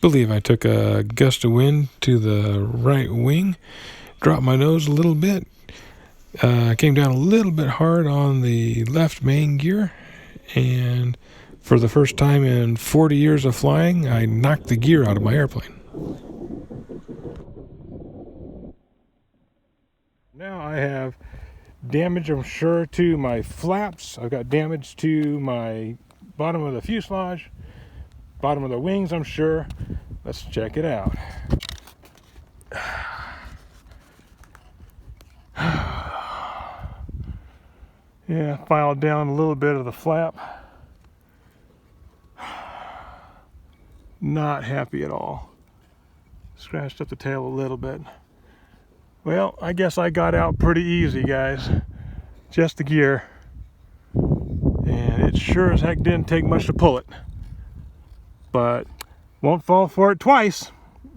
believe I took a gust of wind to the right wing, dropped my nose a little bit, came down a little bit hard on the left main gear, and for the first time in 40 years of flying, I knocked the gear out of my airplane. Now I have damage, I'm sure, to my flaps. I've got damage to my bottom of the fuselage, bottom of the wings, I'm sure. Let's check it out. Yeah, filed down a little bit of the flap. Not happy at all. Scratched up the tail a little bit. Well, I guess I got out pretty easy, guys. Just the gear. And it sure as heck didn't take much to pull it. But won't fall for it twice.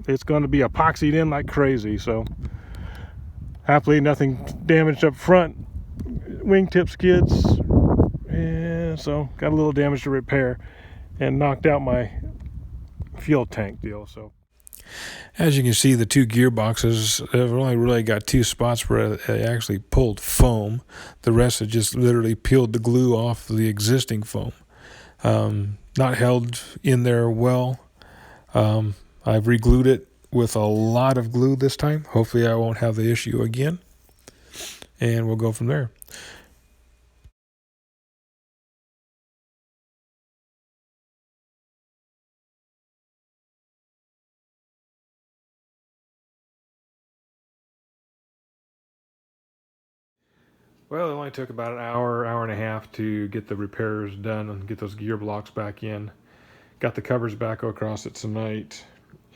It's going to be epoxied in like crazy, so happily nothing damaged up front. Wingtip skids, and so got a little damage to repair, and knocked out my fuel tank deal. So as you can see, the two gearboxes have only really got two spots where it actually pulled foam. The rest have just literally peeled the glue off the existing foam. Not held in there well. I've re-glued it with a lot of glue this time. Hopefully I won't have the issue again, and we'll go from there. Well, it only took about an hour, hour and a half to get the repairs done and get those gear blocks back in. Got the covers back across it tonight,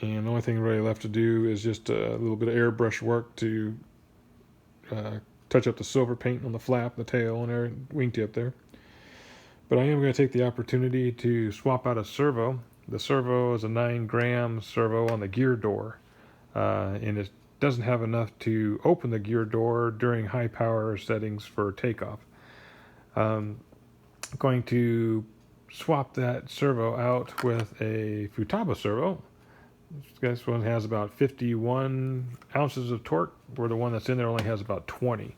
and the only thing really left to do is just a little bit of airbrush work to touch up the silver paint on the flap, the tail, and wingtip there. But I am going to take the opportunity to swap out a servo. The servo is a 9-gram servo on the gear door, and it doesn't have enough to open the gear door during high power settings for takeoff. I'm going to swap that servo out with a Futaba servo. This one has about 51 ounces of torque, where the one that's in there only has about 20.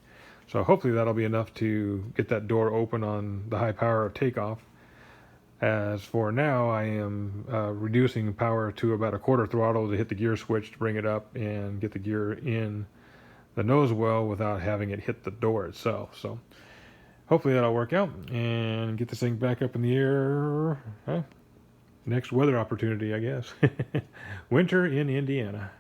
So hopefully that'll be enough to get that door open on the high power of takeoff. As for now, I am reducing power to about a quarter throttle to hit the gear switch to bring it up and get the gear in the nose well without having it hit the door itself. So hopefully that'll work out and get this thing back up in the air. Next weather opportunity, I guess. Winter in Indiana.